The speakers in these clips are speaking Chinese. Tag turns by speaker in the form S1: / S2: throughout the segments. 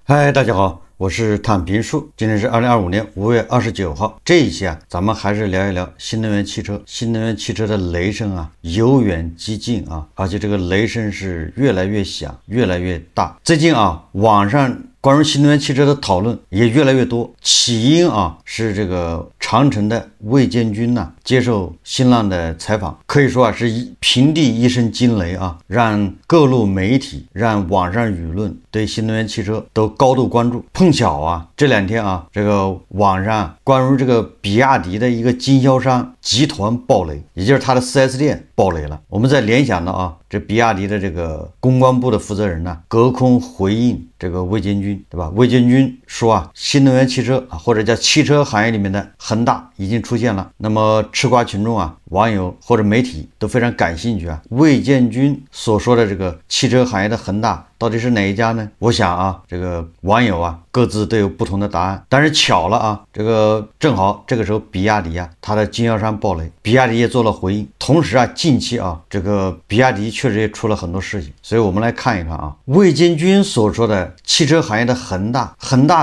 S1: 嗨，大家好，我是坦平树。今天是2025年5月29号。这一期咱们还是聊一聊新能源汽车。新能源汽车的雷声由远及近而且这个雷声是越来越响，越来越大。最近网上关于新能源汽车的讨论也越来越多。起因是这个长城的魏建军接受新浪的采访，可以说是平地一声惊雷让各路媒体、让网上舆论对新能源汽车都高度关注。碰巧这两天这个网上关于这个比亚迪的一个经销商集团爆雷，也就是他的 4S 店爆雷了。我们在联想到这比亚迪的这个公关部的负责人隔空回应这个魏建军，对吧？魏建军说新能源汽车或者叫汽车行业里面的恒大已经出现了。那么吃瓜群众网友或者媒体都非常感兴趣魏建军所说的这个汽车行业的恒大到底是哪一家呢？我想这个网友各自都有不同的答案。但是巧了这个正好这个时候比亚迪它的经销商爆雷，比亚迪也做了回应。同时近期这个比亚迪确实也出了很多事情。所以我们来看一看魏建军所说的汽车行业的恒大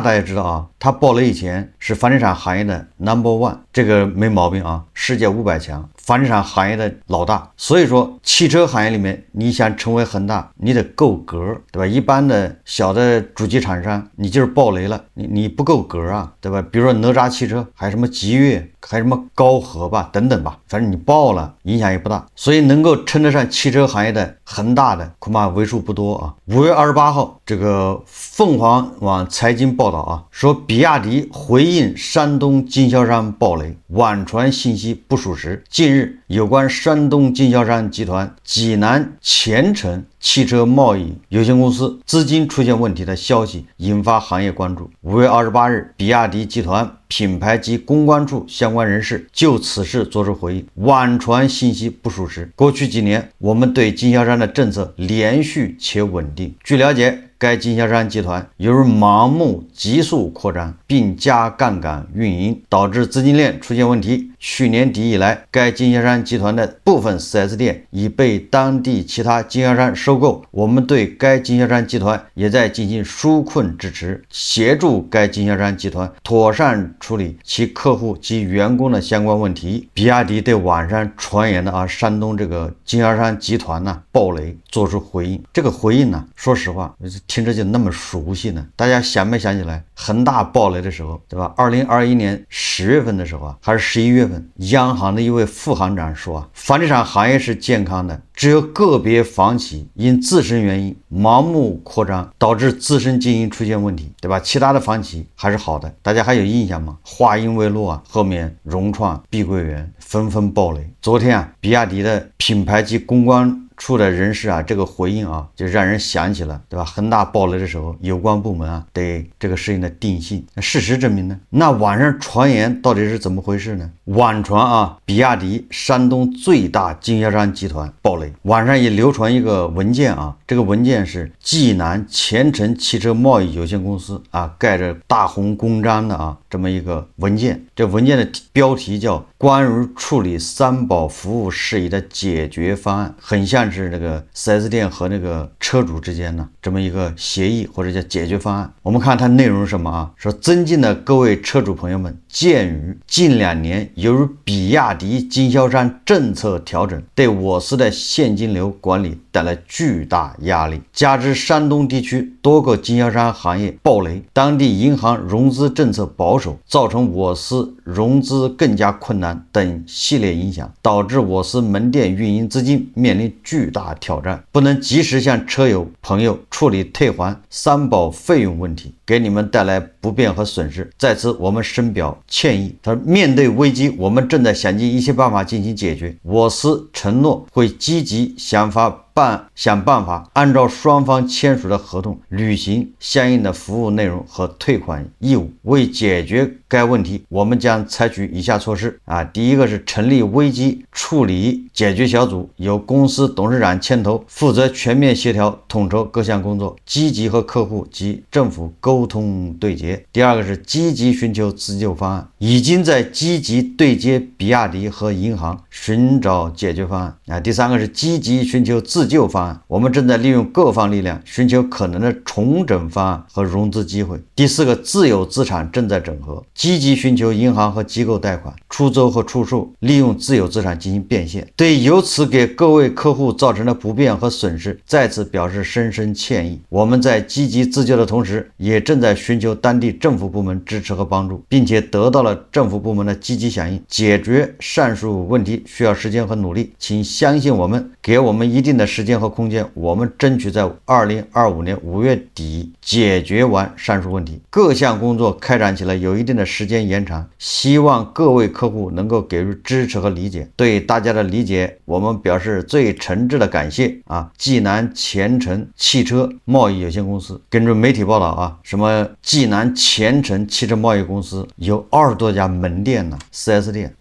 S1: 大家知道它爆雷以前是房地产行业的 No.1， 这个没毛病世界500强房地产行业的老大。所以说汽车行业里面你想成为恒大，你得够格，对吧？一般的小的主机厂商你就是爆雷了，你不够格对吧？比如说哪吒汽车，还有什么极越，还有什么高和吧等等吧，反正你爆了影响也不大。所以能够称得上汽车行业的恒大的恐怕为数不多5月28号这个凤凰网财经报道说比亚迪回应山东经销商爆雷，网传信息不属实。近日有关山东经销商集团济南前程汽车贸易有限公司资金出现问题的消息引发行业关注。5月28日，比亚迪集团品牌及公关处相关人士就此事作出回应，网传信息不属实。过去几年，我们对经销商的政策连续且稳定。据了解，该经销商集团由于盲目急速扩张并加杠杆运营，导致资金链出现问题。去年底以来，该经销商集团的部分 4S 店已被当地其他经销商收购。我们对该经销商集团也在进行纾困支持，协助该经销商集团妥善处理其客户及员工的相关问题。比亚迪对网上传言的山东这个经销商集团爆雷做出回应。这个回应说实话听着就那么熟悉呢。大家想没想起来恒大爆雷的时候，对吧？2021年10月份的时候还是11月份，央行的一位副行长说房地产行业是健康的，只有个别房企因自身原因盲目扩张，导致自身经营出现问题，对吧？其他的房企还是好的。大家还有印象吗？话音未落后面融创、碧桂园纷纷爆雷。昨天比亚迪的品牌及公关处的人士这个回应就让人想起了，对吧？恒大爆雷的时候，有关部门对这个事情的定性。事实证明呢，那网上传言到底是怎么回事呢？网传比亚迪山东最大经销商集团爆雷。网上也流传一个文件这个文件是济南前程汽车贸易有限公司盖着大红公章的这么一个文件。这文件的标题叫关于处理三保服务事宜的解决方案，很像是这个 4S 店和那个车主之间这么一个协议或者叫解决方案。我们看它内容是什么说尊敬的各位车主朋友们，鉴于近2年由于比亚迪经销商政策调整对我司的现金流管理带来巨大压力，加之山东地区多个经销商行业爆雷，当地银行融资政策保守，造成我司融资更加困难等系列影响，导致我司门店运营资金面临巨大挑战，不能及时向车友朋友处理退还三保费用问题，给你们带来不便和损失，在此我们深表歉意。他说，面对危机，我们正在想尽一切办法进行解决，我司承诺会积极想办法按照双方签署的合同履行相应的服务内容和退款义务。为解决该问题，我们将采取以下措施第一个是成立危机处理解决小组，由公司董事长牵头，负责全面协调统筹各项工作，积极和客户及政府沟通对接。解，第二个是积极寻求自救方案，已经在积极对接比亚迪和银行寻找解决方案第三个是积极寻求自救方案，我们正在利用各方力量寻求可能的重整方案和融资机会。第四个，自有资产正在整合，积极寻求银行和机构贷款，出租和出售，利用自有资产进行变现。对由此给各位客户造成的不便和损失，再次表示深深歉意。我们在积极自救的同时，也正在寻求当地政府部门支持和帮助，并且得到了政府部门的积极响应。解决上述问题需要时间和努力，请相信我们，给我们一定的时间和空间，我们争取在2025年5月底解决完上述问题。各项工作开展起来有一定的时间延长，希望各位客户能够给予支持和理解。对大家的理解，我们表示最诚挚的感谢济南前程汽车贸易有限公司。根据媒体报道什么济南前程汽车贸易公司有20多家门店4S 店，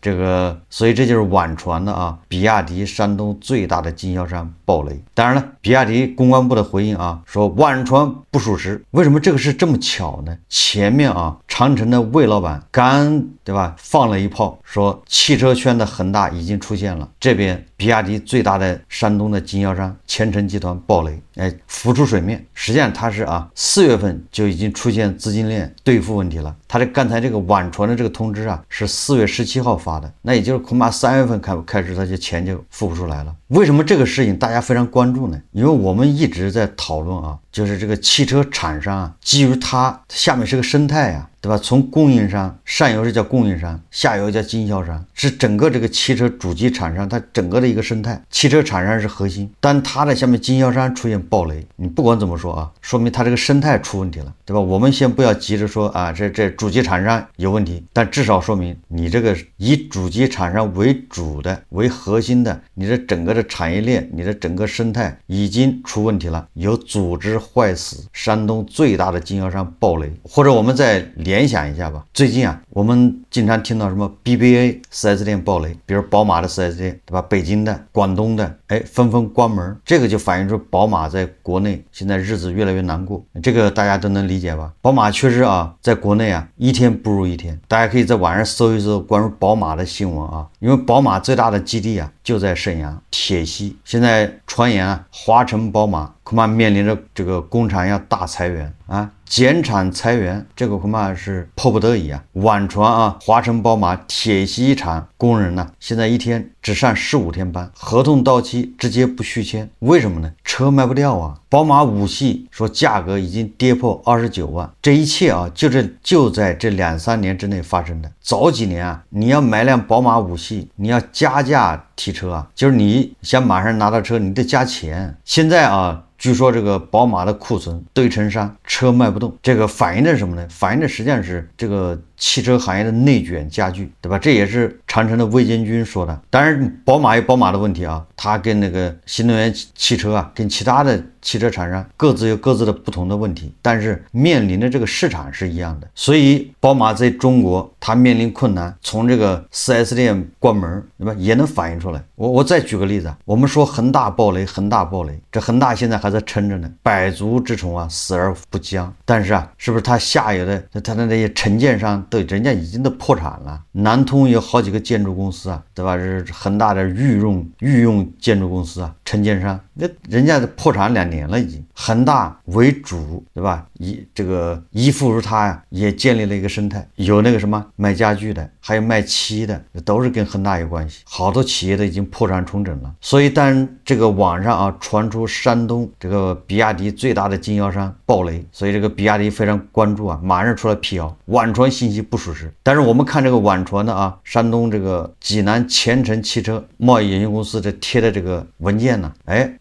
S1: 所以这就是网传的比亚迪山东最大的经销商爆雷。当然了，比亚迪公关部的回应说网传不属实。为什么这个是这么巧呢？前面长城的魏老板刚对吧放了一炮，说汽车圈的恒大已经出现了，这边比亚迪最大的山东的经销商前程集团爆雷，浮出水面。实际上它是4月份就已经出现资金链兑付问题了。他刚才这个网传的这个通知是4月17号发的，那也就是恐怕3月份开始他就钱就付不出来了。为什么这个事情大家非常关注呢？因为我们一直在讨论就是这个汽车厂商基于它下面是个生态对吧？从供应商，上游是叫供应商，下游叫经销商，是整个这个汽车主机厂商它整个的一个生态。汽车厂商是核心，但它的下面经销商出现爆雷，你不管怎么说说明它这个生态出问题了，对吧？我们先不要急着说这主机厂商有问题，但至少说明你这个以主机厂商为主的、为核心的，你的整个的产业链、你的整个生态已经出问题了，有组织坏死，山东最大的经销商爆雷。或者我们再联想一下吧，最近我们经常听到什么 BBA 4S 店爆雷，比如宝马的 4S 店，对吧？北京的、广东的，纷纷关门，这个就反映出宝马在国内现在日子越来越难过，这个大家都能理解吧？宝马确实在国内一天不如一天，大家可以在网上搜一搜关于宝马的新闻因为宝马最大的基地就在沈阳铁西，现在传言华晨宝马恐怕面临着这个工厂要大裁员减产裁员，这个恐怕是迫不得已网传华晨宝马铁西厂工人现在一天只上15天班，合同到期直接不续签。为什么呢？车卖不掉宝马5系说价格已经跌破29万，这一切就在这2-3年之内发生的。早几年你要买辆宝马5系，你要加价提车就是你想马上拿到车，你得加钱。现在据说这个宝马的库存堆成山，车卖不动，这个反映的是什么呢？反映的实际上是这个汽车行业的内卷加剧，对吧？这也是长城的魏建军说的。当然宝马有宝马的问题它跟那个新能源汽车跟其他的汽车厂商各自有各自的不同的问题，但是面临的这个市场是一样的。所以宝马在中国它面临困难，从这个 4S 店关门，对吧？也能反映出来。我再举个例子我们说恒大爆雷，这恒大现在还在撑着呢，百足之虫死而不僵。但是是不是它下游的它的那些承建商人家已经都破产了？南通有好几个建筑公司对吧？是恒大的御用建筑公司承建商，那人家破产2年了已经。恒大为主，对吧？依附于它也建立了一个生态，有那个什么卖家具的，还有卖漆的，都是跟恒大有关系。好多企业都已经破产重整了。所以当这个网上传出山东这个比亚迪最大的经销商爆雷，所以这个比亚迪非常关注马上出来辟谣，网传信息不属实。但是我们看这个网传的山东这个济南前程汽车贸易有限公司这贴的这个文件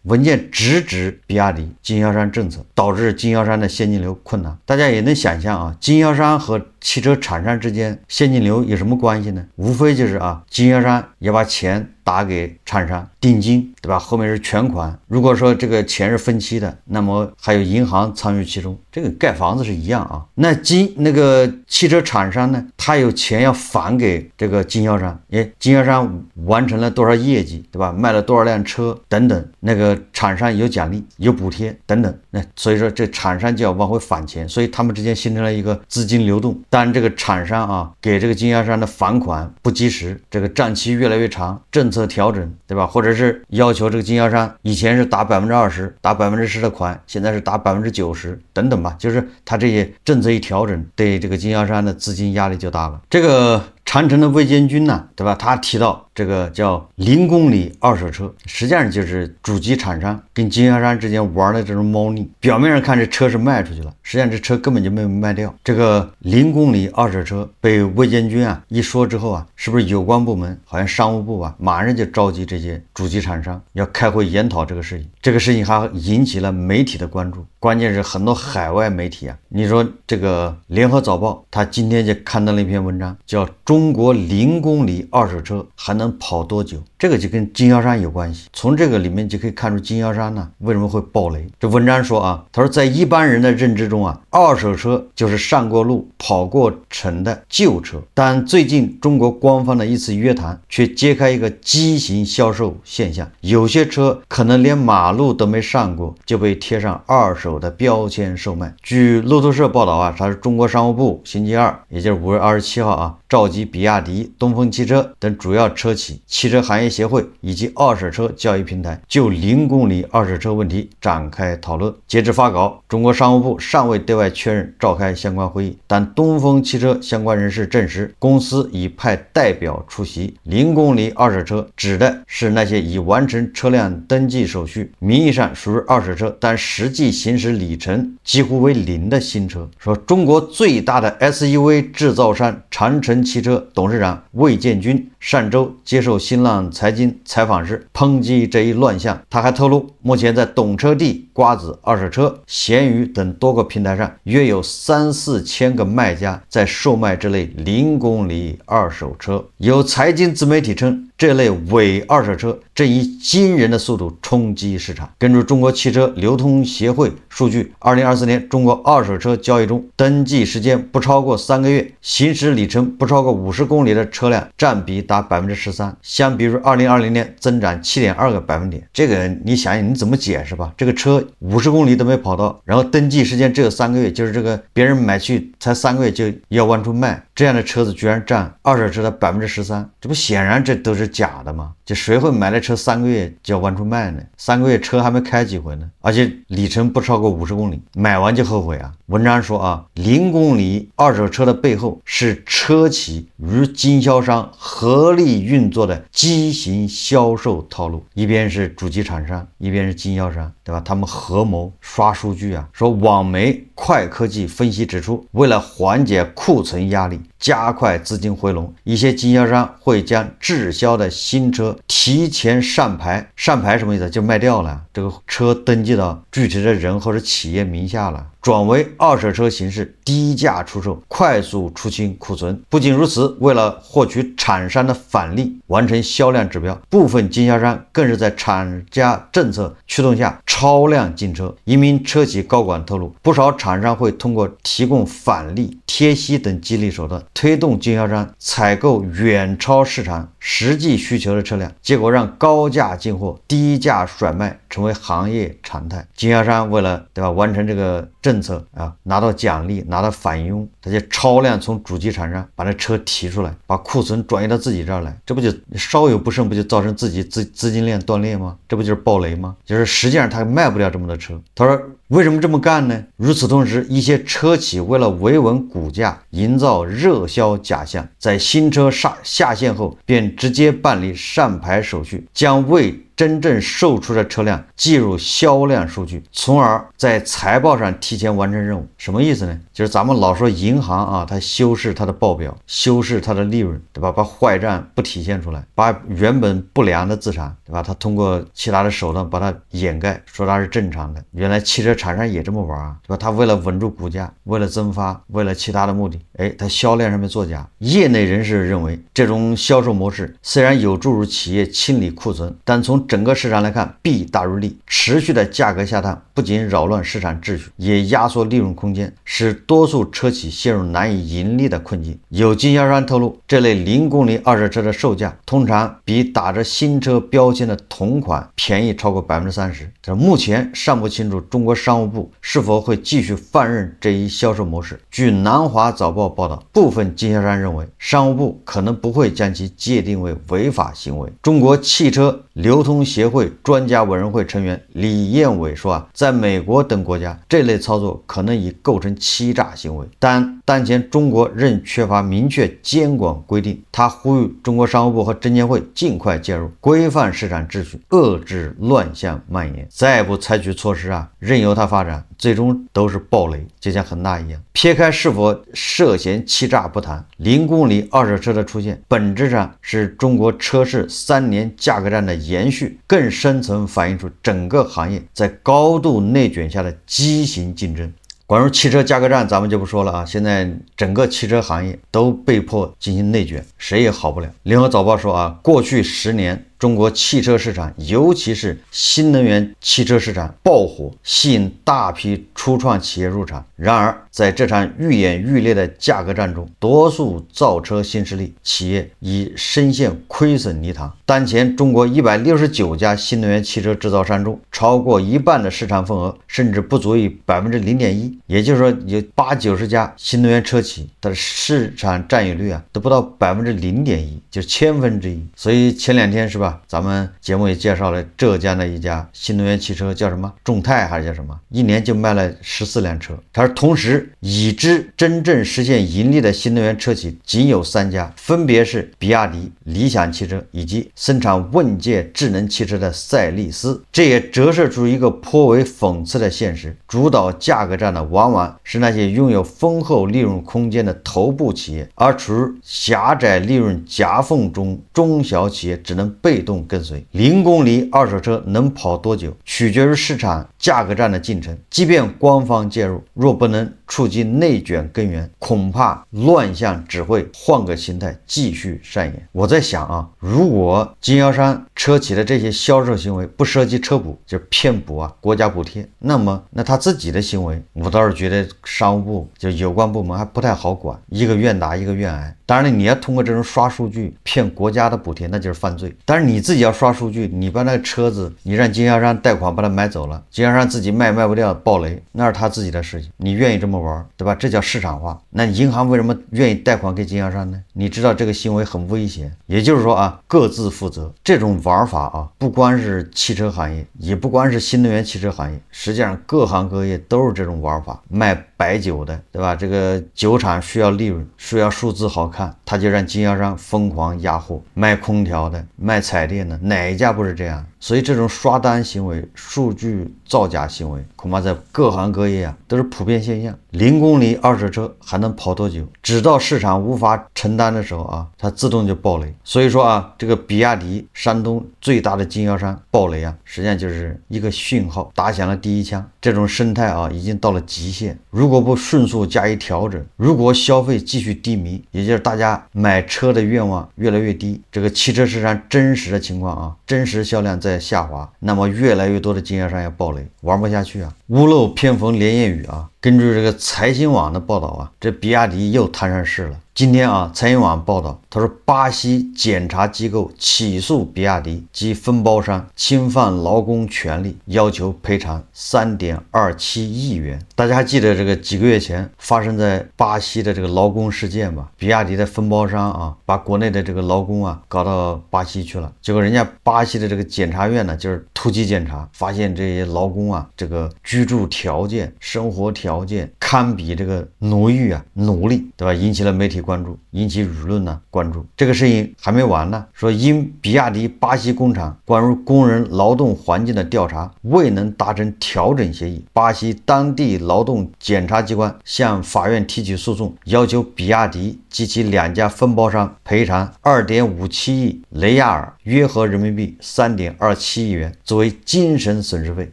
S1: 文件直指比亚迪经销商政策，导致经销商的现金流困难。大家也能想象经销商和汽车厂商之间现金流有什么关系呢？无非就是经销商要把钱打给厂商定金，对吧？后面是全款。如果说这个钱是分期的，那么还有银行参与其中，这个盖房子是一样啊。那个汽车厂商呢，他有钱要返给这个经销商，经销商完成了多少业绩，对吧？卖了多少辆车等等，那个厂商有奖励、有补贴等等。那所以说这厂商就要往回返钱，所以他们之间形成了一个资金流动。但这个厂商给这个经销商的返款不及时，这个账期越来越长，政策调整，对吧？或者是要求这个经销商以前是打20%、打10%的款，现在是打90%等等吧，就是他这些政策一调整，对这个经销商的资金压力就大了。这个长城的魏建军呢，对吧？他提到这个叫0公里二手车，实际上就是主机厂商跟经销商之间玩的这种猫腻。表面上看这车是卖出去了，实际上这车根本就没有卖掉。这个0公里二手车被魏建军一说之后是不是有关部门好像商务部马上就召集这些主机厂商要开会研讨这个事情。这个事情还引起了媒体的关注，关键是很多海外媒体你说这个联合早报他今天就刊登了一篇文章，叫中国0公里二手车还能跑多久？这个就跟经销商有关系。从这个里面就可以看出经销商呢为什么会爆雷。这文章说他说在一般人的认知中二手车就是上过路、跑过城的旧车，但最近中国官方的一次约谈却揭开一个畸形销售现象，有些车可能连马路都没上过就被贴上二手的标签售卖。据路透社报道它是中国商务部星期二，也就是5月27号召集比亚迪、东风汽车等主要车企、汽车行业协会以及二手车交易平台就0公里二手车问题展开讨论。截至发稿，中国商务部尚未对外确认召开相关会议，但东风汽车相关人士证实，公司已派代表出席。0公里二手车指的是那些已完成车辆登记手续、名义上属于二手车，但实际行驶里程几乎为0的新车。说中国最大的 SUV 制造商长城汽车董事长魏建军上周接受新浪财经采访时抨击这一乱象。他还透露，目前在懂车帝、瓜子二手车、闲鱼等多个平台上，约有3-4千个卖家在售卖这类0公里二手车。有财经自媒体称，这类伪二手车正以惊人的速度冲击市场。根据中国汽车流通协会数据，2024年中国二手车交易中，登记时间不超过3个月、行驶里程不超过50公里的车辆占比达13%，相比于2020年增长7.2个百分点。这个你想想你怎么解释吧？这个车50公里都没跑到，然后登记时间只有3个月，就是这个别人买去才3个月就要往出卖，这样的车子居然占二手车的13%，这不显然这都是假的吗？这谁会买了车3个月就要往出卖呢？3个月车还没开几回呢，而且里程不超过50公里，买完就后悔文章说0公里二手车的背后是车企与经销商合力运作的畸形销售套路，一边是主机厂商，一边是经销商，对吧？他们合谋刷数据说网媒快科技分析指出，为了缓解库存压力，加快资金回笼，一些经销商会将滞销的新车提前上牌。上牌什么意思？就卖掉了，这个车登记到具体的人或者企业名下了，转为二手车形式低价出售，快速出清库存。不仅如此，为了获取厂商的返利，完成销量指标，部分经销商更是在厂家政策驱动下超量进车。一名车企高管透露，不少厂商会通过提供返利、贴息等激励手段，推动经销商采购远超市场实际需求的车辆，结果让高价进货、低价甩卖成为行业常态。经销商为了完成这个政策拿到奖励、拿到返佣，他就超量从主机厂商把这车提出来，把库存转移到自己这儿来，这不就稍有不慎，不就造成自己资金链断裂吗？这不就是暴雷吗？就是实际上他卖不了这么多车。他说为什么这么干呢？与此同时，一些车企为了维稳股价，营造热销假象，在新车下线后便直接办理上牌手续，将未真正售出的车辆计入销量数据，从而在财报上提前完成任务。什么意思呢？就是咱们老说银行它修饰它的报表，修饰它的利润，对吧？把坏账不体现出来，把原本不良的资产，对吧？它通过其他的手段把它掩盖，说它是正常的。原来汽车厂商也这么玩啊，对吧？他为了稳住股价，为了增发，为了其他的目的，他销量上面作假。业内人士认为，这种销售模式虽然有助于企业清理库存，但从整个市场来看，弊大于利。持续的价格下探不仅扰乱市场秩序，也压缩利润空间，使多数车企陷入难以盈利的困境。有经销商透露，这类零公里二手车的售价通常比打着新车标签的同款便宜超过30%。这目前尚不清楚中国商务部是否会继续放任这一销售模式。据南华早报报道，部分经销商认为，商务部可能不会将其界定为违法行为。中国汽车流通协会专家委员会成员李彦伟说在美国等国家，这类操作可能已构成欺诈行为，但当前中国仍缺乏明确监管规定。他呼吁中国商务部和证监会尽快介入，规范市场秩序，遏制乱象蔓延。再不采取措施任由它发展，最终都是暴雷，就像恒大一样。撇开是否涉嫌欺诈不谈，零公里二手车的出现，本质上是中国车市3年价格战的延续，更深层反映出整个行业在高度内卷下的畸形竞争。关于汽车价格战咱们就不说了现在整个汽车行业都被迫进行内卷，谁也好不了。联合早报说过去10年中国汽车市场，尤其是新能源汽车市场爆火，吸引大批初创企业入场。然而，在这场愈演愈烈的价格战中，多数造车新势力企业已深陷亏损泥塘。当前，中国169家新能源汽车制造商中，超过一半的市场份额甚至不足于0.1%，也就是说，有80-90家新能源车企，它的市场占有率都不到0.1%，就是1/1000。所以前2天是吧？咱们节目也介绍了浙江的一家新能源汽车，叫什么众泰还是叫什么，1年就卖了14辆车。它是同时已知真正实现盈利的新能源车企仅有3家，分别是比亚迪、理想汽车以及生产问界智能汽车的赛力斯。这也折射出一个颇为讽刺的现实：主导价格战的往往是那些拥有丰厚利润空间的头部企业，而处于狭窄利润夹缝中中小企业只能被动跟随。零公里二手车能跑多久，取决于市场价格战的进程。即便官方介入，若不能触及内卷根源，恐怕乱象只会换个形态继续上演。我在想如果经销商车企的这些销售行为不涉及车补，就是骗补国家补贴，那他自己的行为，我倒是觉得商务部就有关部门还不太好管，一个愿打一个愿挨。当然你要通过这种刷数据骗国家的补贴，那就是犯罪。但是你自己要刷数据，你把那个车子你让经销商贷款把它买走了，经销商自己卖不掉爆雷，那是他自己的事情，你愿意这么玩，对吧？这叫市场化。那银行为什么愿意贷款给经销商呢？你知道这个行为很危险，也就是说各自负责。这种玩法不光是汽车行业，也不光是新能源汽车行业，实际上各行各业都是这种玩法。卖白酒的，对吧？这个酒厂需要利润，需要数字好看，他就让经销商疯狂压货。卖空调的，卖彩电的，哪一家不是这样？所以这种刷单行为、数据造假行为，恐怕在各行各业都是普遍现象。零公里二手车还能跑多久？直到市场无法承担的时候它自动就爆雷。所以说这个比亚迪山东最大的经销商爆雷实际上就是一个讯号，打响了第一枪。这种生态已经到了极限，如果不迅速加以调整，如果消费继续低迷，也就是大家买车的愿望越来越低，这个汽车市场真实的情况真实销量在下滑，那么越来越多的经销商要爆雷，玩不下去屋漏偏逢连夜雨根据这个财新网的报道这比亚迪又摊上事了。今天财新网报道，他说巴西检察机构起诉比亚迪及分包商侵犯劳工权利，要求赔偿3.27亿元。大家还记得这个几个月前发生在巴西的这个劳工事件吧？比亚迪的分包商把国内的这个劳工搞到巴西去了，结果人家巴西的这个检察院呢，就是突击检查，发现这些劳工这个居住条件、生活条件堪比这个奴役奴隶，对吧？引起了媒体关注，引起舆论关注。这个事情还没完呢，说因比亚迪巴西工厂关于工人劳动环境的调查未能达成调整协议，巴西当地劳动检察机关向法院提起诉讼，要求比亚迪及其2家分包商赔偿2.57亿雷亚尔约合人民币3.27亿元，作为精神损失费。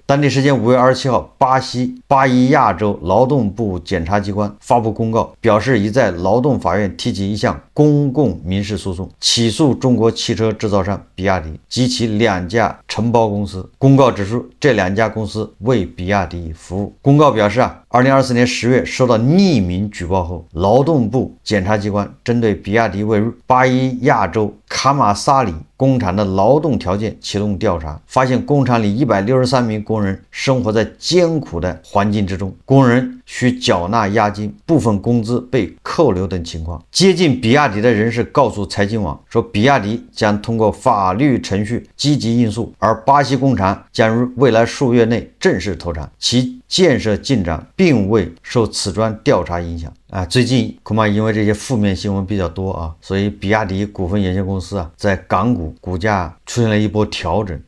S1: 当地时间5月27号，巴伊亚州劳动部检察机关发布公告，表示已在劳动法院提起一项公共民事诉讼，起诉中国汽车制造商比亚迪及其2家承包公司。公告指出，这2家公司为比亚迪服务。公告表示2024年10月收到匿名举报后，劳动部检察机关针对比亚迪为巴伊亚州卡马萨里工厂的劳动条件启动调查，发现工厂里163名工人生活在艰苦的环境之中，工人需缴纳押金，部分工资被扣留等情况。接近比亚迪的人士告诉财经网说，比亚迪将通过法律程序积极应诉，而巴西工厂将于未来数月内正式投产，其建设进展并未受此桩调查影响。最近恐怕因为这些负面新闻比较多所以比亚迪股份有限公司在港股股价出现了一波调整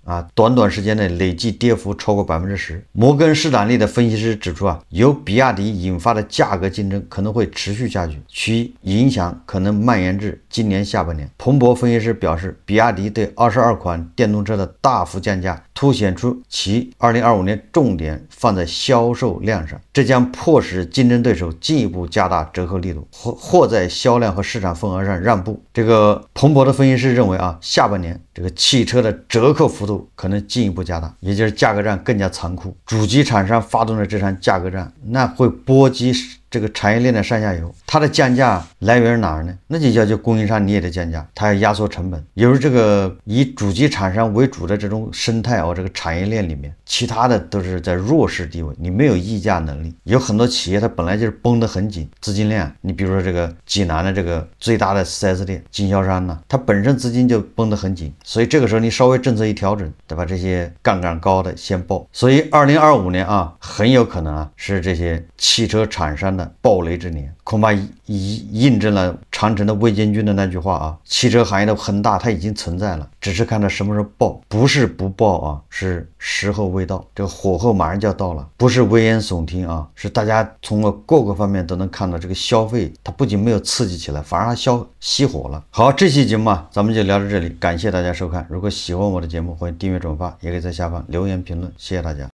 S1: 短时间内累计跌幅超过10%。摩根士丹利的分析师指出由比亚迪引发的价格竞争可能会持续下去，其影响可能蔓延至今年下半年。彭博分析师表示，比亚迪对22款电动车的大幅降价凸显出其2025年重点放在销售量上，这将迫使竞争对手进一步加大折扣力度，或在销量和市场份额上让步。这个彭博的分析师认为下半年这个汽车的折扣幅度可能进一步加大，也就是价格战更加残酷。主机厂商发动的这场价格战，那会波及这个产业链的上下游。它的降价来源于哪儿呢？那就要求供应商你也得降价，它要压缩成本。也就是这个以主机厂商为主的这种生态这个产业链里面，其他的都是在弱势地位，你没有议价能力。有很多企业它本来就是绷得很紧，资金链，你比如说这个济南的这个最大的 4S 店经销商呢，它本身资金就绷得很紧，所以这个时候你稍微政策一调整，对吧？这些杠杆高的先爆。所以2025年很有可能是这些汽车厂商的暴雷之年，恐怕印证了长城的魏建军的那句话汽车行业的恒大它已经存在了，只是看它什么时候爆，不是不爆是时候未到，这个火候马上就要到了，不是危言耸听是大家从各个方面都能看到，这个消费它不仅没有刺激起来，反而它熄火了。好，这期节目咱们就聊到这里，感谢大家收看。如果喜欢我的节目，欢迎订阅转发，也可以在下方留言评论，谢谢大家。